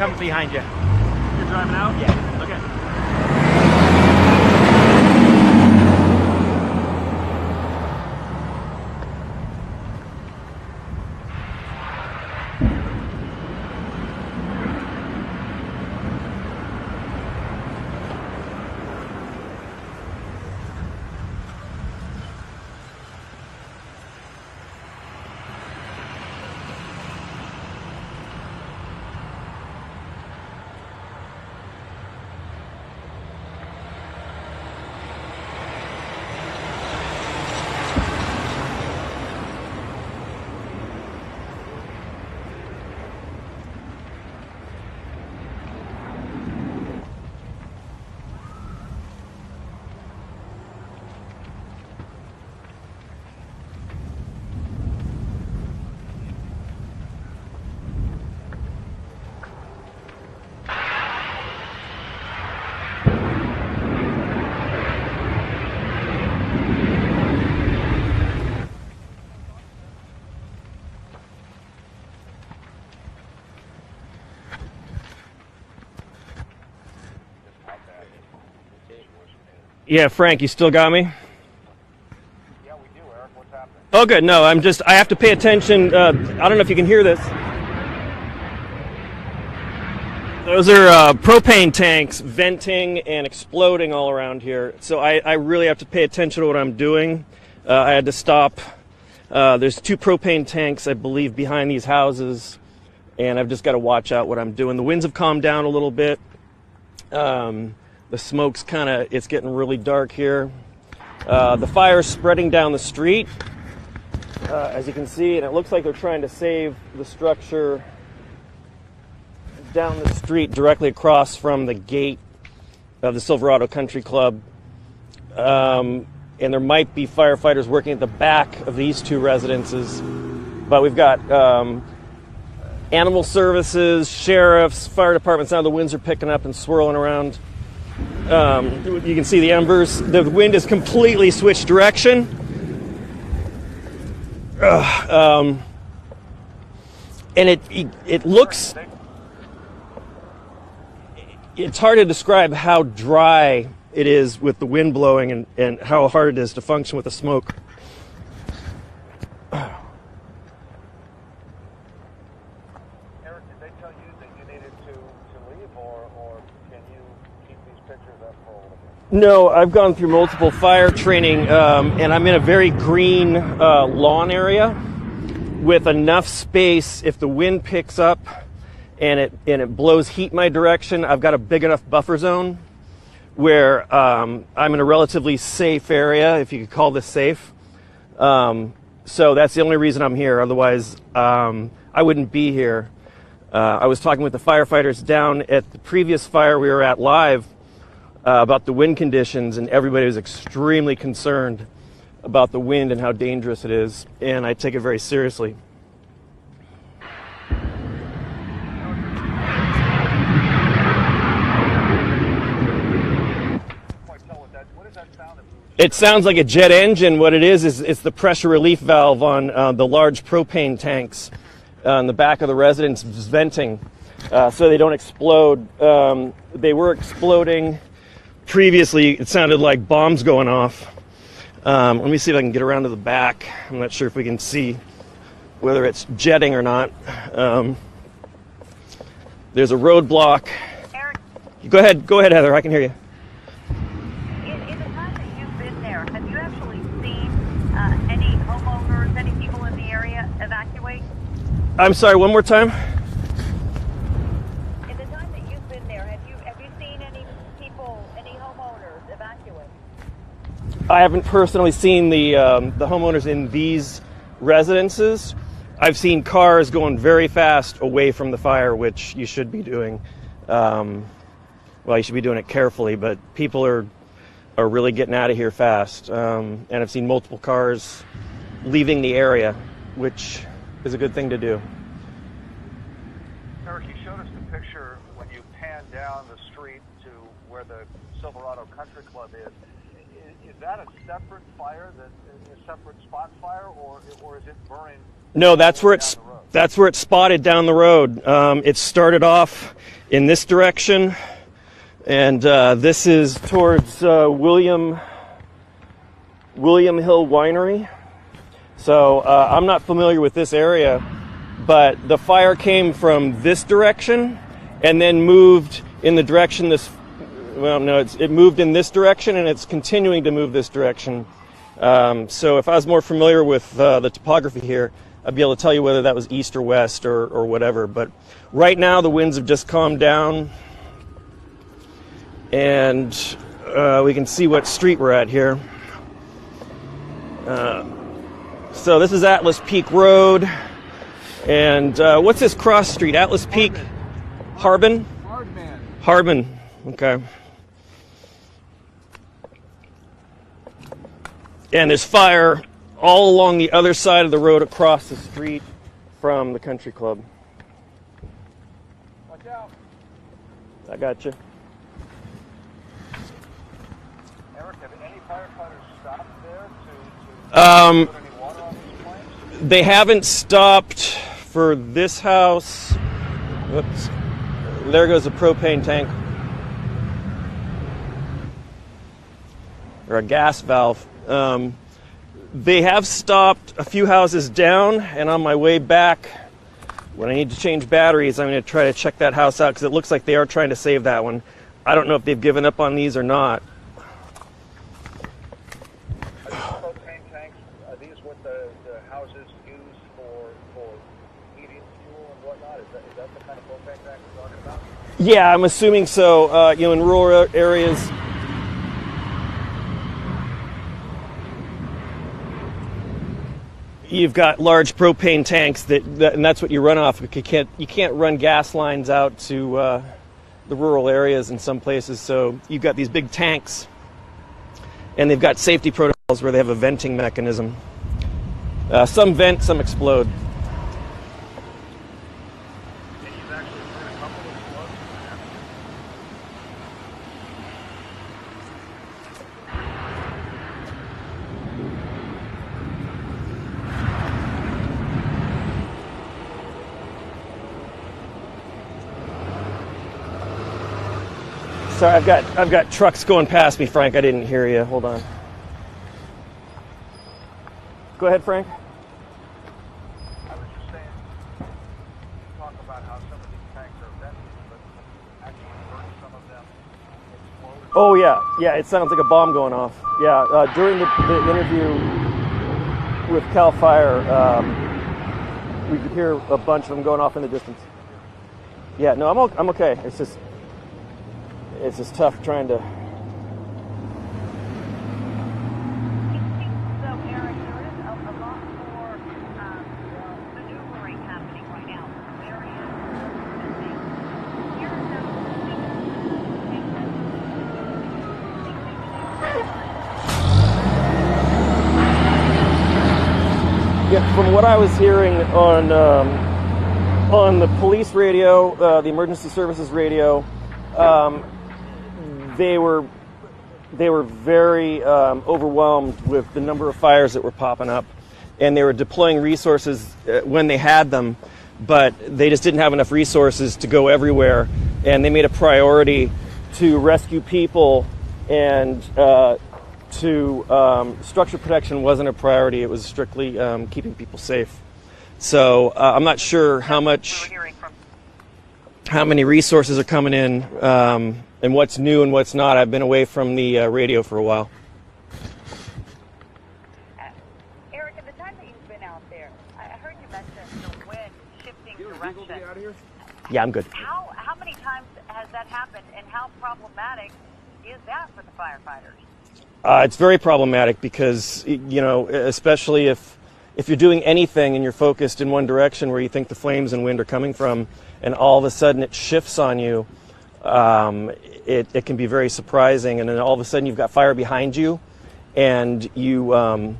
coming behind you. You're driving out? Yeah. Okay. Yeah, Frank, you still got me? Yeah, we do, Eric. What's happening? Oh, good. No, I have to pay attention. I don't know if you can hear this. Those are propane tanks venting and exploding all around here. So I really have to pay attention to what I'm doing. I had to stop. There's 2 propane tanks, I believe, behind these houses. And I've just got to watch out what I'm doing. The winds have calmed down a little bit. The smoke's it's getting really dark here. The fire's spreading down the street, as you can see, and it looks like they're trying to save the structure down the street directly across from the gate of the Silverado Country Club. And there might be firefighters working at the back of these 2 residences. But we've got animal services, sheriffs, fire departments. Now the winds are picking up and swirling around. You can see the embers. The wind has completely switched direction. And it looks... It's hard to describe how dry it is with the wind blowing and how hard it is to function with the smoke. Eric, did they tell you that you needed to leave, or can you keep these pictures up for a little bit? No, I've gone through multiple fire training, and I'm in a very green lawn area with enough space. If the wind picks up and it blows heat my direction, I've got a big enough buffer zone where I'm in a relatively safe area, if you could call this safe. So that's the only reason I'm here. Otherwise, I wouldn't be here. I was talking with the firefighters down at the previous fire we were at live about the wind conditions, and everybody was extremely concerned about the wind and how dangerous it is, and I take it very seriously. It sounds like a jet engine. What it is it's the pressure relief valve on the large propane tanks on the back of the residence venting so they don't explode. They were exploding previously. It sounded like bombs going off. Let me see if I can get around to the back. I'm not sure if we can see whether it's jetting or not. There's a roadblock. Eric, Go ahead, Heather. I can hear you. in the time that you've been there, have you actually seen any homeowners, any people in the area evacuate? I'm sorry, one more time? In the time that you've been there, have you seen any people, any homeowners evacuate? I haven't personally seen the homeowners in these residences. I've seen cars going very fast away from the fire, which you should be doing. Well, you should be doing it carefully, but people are really getting out of here fast. And I've seen multiple cars leaving the area, which is a good thing to do. Eric, you showed us the picture when you panned down the street to where the Silverado Country Club is. is that a separate fire, a separate spot fire, or is it burning? No, that's where it's spotted down the road. It started off in this direction, and this is towards William Hill Winery. So I'm not familiar with this area, but the fire came from this direction and then moved in the direction it moved in this direction, and it's continuing to move this direction. So if I was more familiar with the topography here, I'd be able to tell you whether that was east or west or whatever. But right now the winds have just calmed down, and we can see what street we're at here. So this is Atlas Peak Road, and what's this cross street? Atlas Peak? Harbin? Harbin. Okay. And there's fire all along the other side of the road across the street from the country club. Watch out. I got you. Eric, have any firefighters stopped there to put any water on these flames? They haven't stopped for this house. Whoops. There goes a propane tank. Or a gas valve. They have stopped a few houses down, and on my way back, when I need to change batteries, I'm going to try to check that house out, because it looks like they are trying to save that one. I don't know if they've given up on these or not. Are these propane tanks, are these what the houses use for heating fuel and whatnot? Is that the kind of propane tank we're talking about? Yeah, I'm assuming so. In rural areas, you've got large propane tanks and that's what you run off. You can't run gas lines out to the rural areas in some places. So you've got these big tanks, and they've got safety protocols where they have a venting mechanism. Some vent, some explode. And you've actually heard a couple of explosions. Sorry, I've got trucks going past me, Frank. I didn't hear you. Hold on. Go ahead, Frank. I was just saying, you talk about how some of these tanks are vented, but actually burn some of them explode. Oh yeah, it sounds like a bomb going off. Yeah, during the interview with Cal Fire, we could hear a bunch of them going off in the distance. Yeah, no, I'm okay. It's just tough trying to. So, Eric, there is a lot more maneuvering happening right now. Areas missing. Here's Yeah, from what I was hearing on the police radio, the emergency services radio, they were very overwhelmed with the number of fires that were popping up, and they were deploying resources when they had them, but they just didn't have enough resources to go everywhere, and they made a priority to rescue people, and structure protection wasn't a priority. It was strictly keeping people safe. So I'm not sure how many resources are coming in, and what's new and what's not. I've been away from the radio for a while. Eric, in the time that you've been out there, I heard you mention the wind shifting direction. Yeah, I'm good. How many times has that happened, and how problematic is that for the firefighters? It's very problematic because, especially if you're doing anything and you're focused in one direction where you think the flames and wind are coming from, and all of a sudden it shifts on you, it can be very surprising. And then all of a sudden you've got fire behind you, and you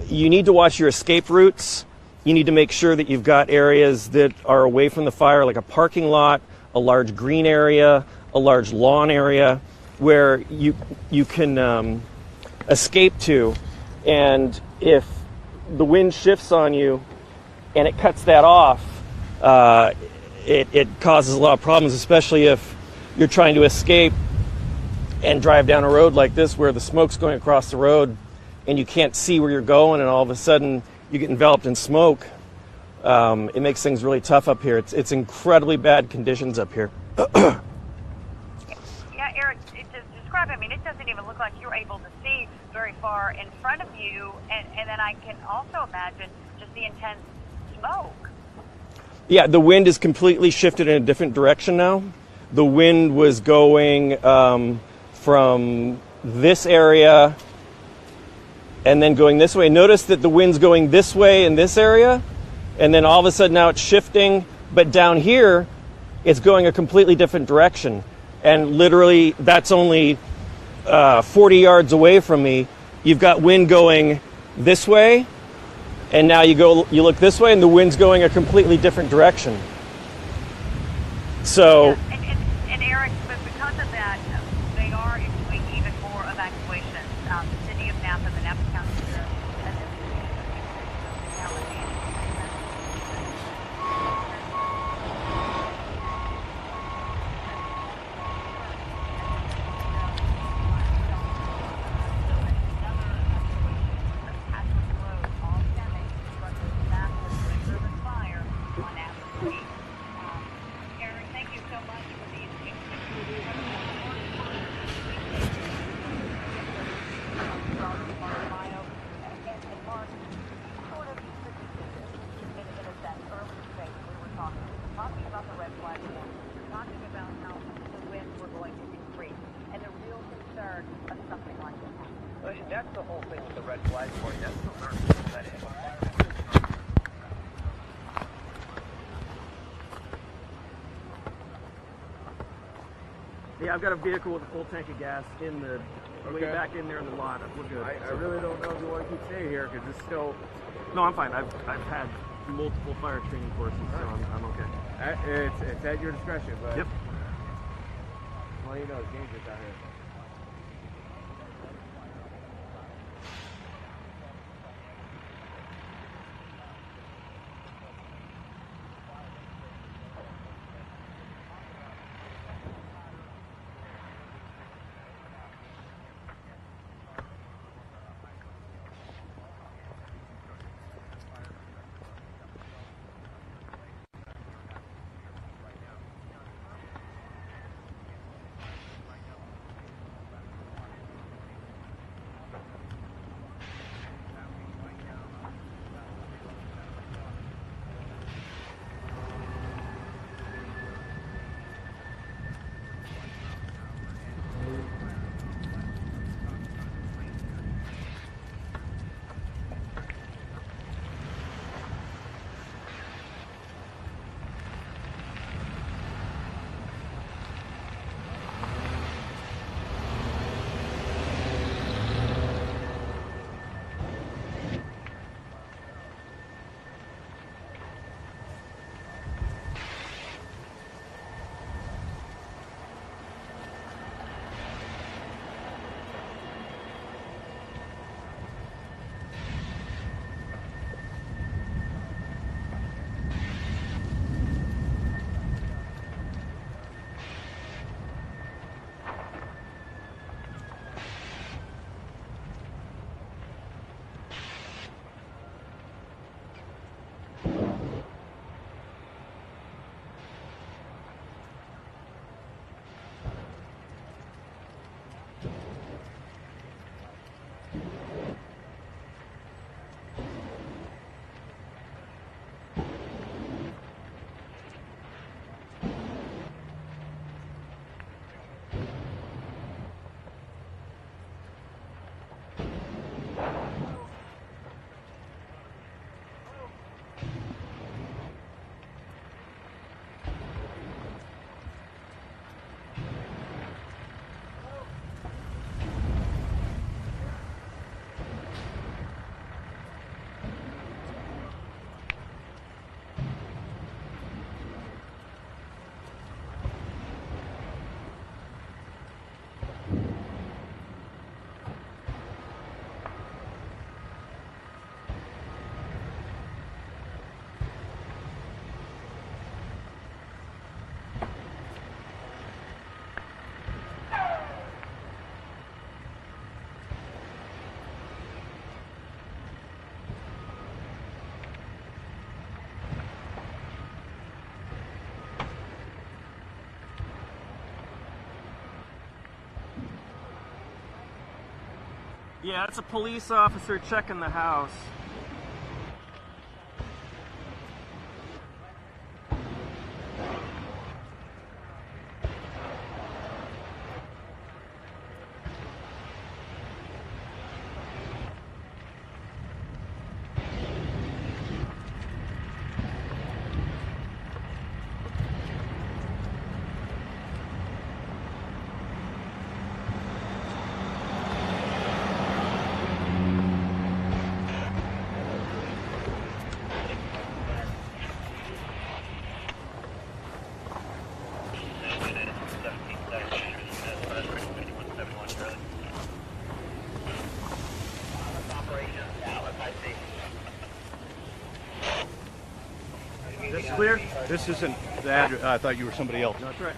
need to watch your escape routes. You need to make sure that you've got areas that are away from the fire, like a parking lot, a large green area, a large lawn area, where you can escape to. And if the wind shifts on you and it cuts that off, it causes a lot of problems, especially if you're trying to escape and drive down a road like this where the smoke's going across the road and you can't see where you're going, and all of a sudden you get enveloped in smoke. It makes things really tough up here. It's incredibly bad conditions up here. Yeah, Eric, describe, I mean, it doesn't even look like you're able to see very far in front of you, and then I can also imagine just the intense smoke. Yeah, the wind is completely shifted in a different direction now. The wind was going from this area and then going this way. Notice that the wind's going this way in this area, and then all of a sudden now it's shifting, but down here it's going a completely different direction. And literally that's only 40 yards away from me. You've got wind going this way, and now you look this way and the wind's going a completely different direction. So Yeah, and Eric, but because of that, they are issuing even more evacuations. The city of Napa, the Napa County Sheriff, and Eric, thank you so much for these. Talking about the red flag warning, talking about how the winds were going to increase, and the real concern of something like this happening. Well, that's the whole thing with the red flag warning. That's the learning that is. yeah, I've got a vehicle with a full tank of gas in the way back in there in the lot. We're good. I really don't know if you want to keep staying here because it's still. No, I'm fine. I've had multiple fire training courses, so I'm okay. It's at your discretion, but. Yep. Well, you know it's dangerous out here. Yeah, it's a police officer checking the house. This clear? This isn't the address. I thought you were somebody else. That's right.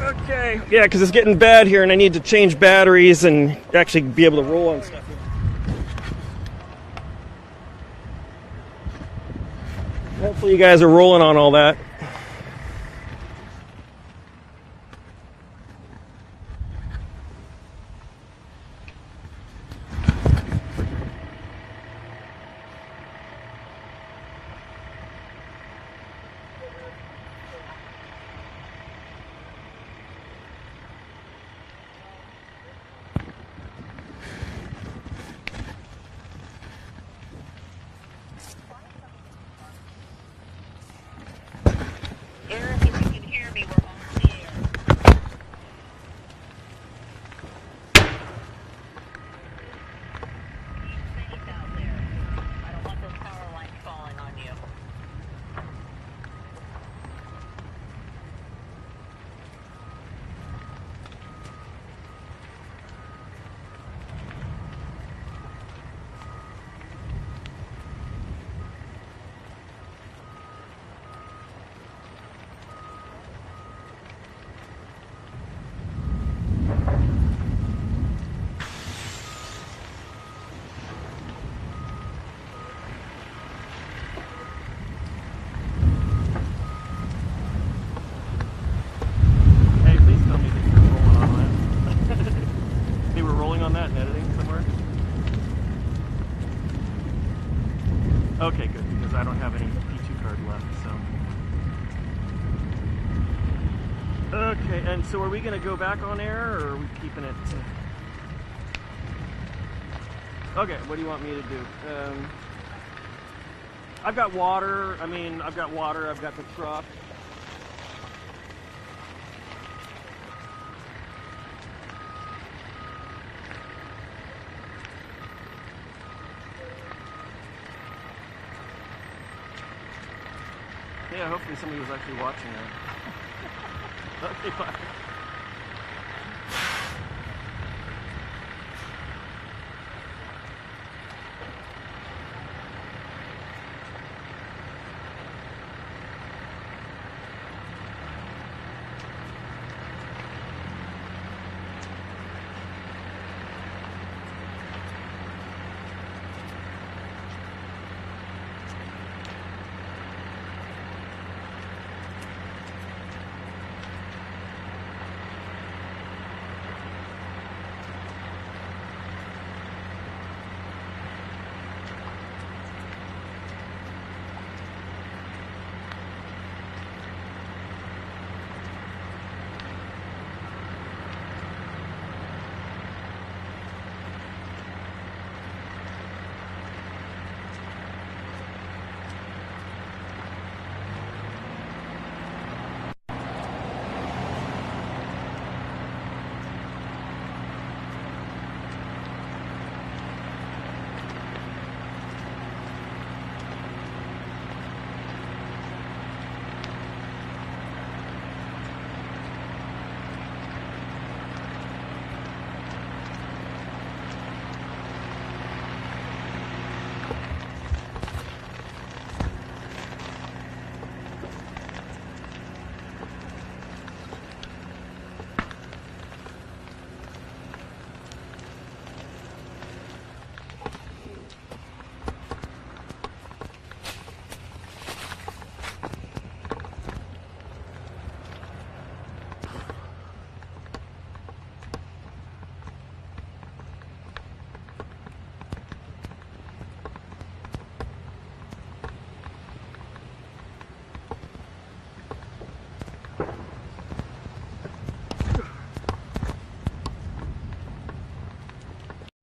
Okay. Yeah, because it's getting bad here and I need to change batteries and actually be able to roll on stuff. Hopefully you guys are rolling on all that. Eric, if you can hear me, we're on the air. Be safe out there. I don't want those power lines falling on you. Hey, please tell me that you're rolling on that. They were rolling on that and editing somewhere? Okay, good, because I don't have any P2 card left, so. Okay, and so are we going to go back on air, or are we keeping it? Okay, what do you want me to do? I've got water. I mean, I've got water. I've got the truck. Yeah, hopefully somebody was actually watching that. Okay, bye.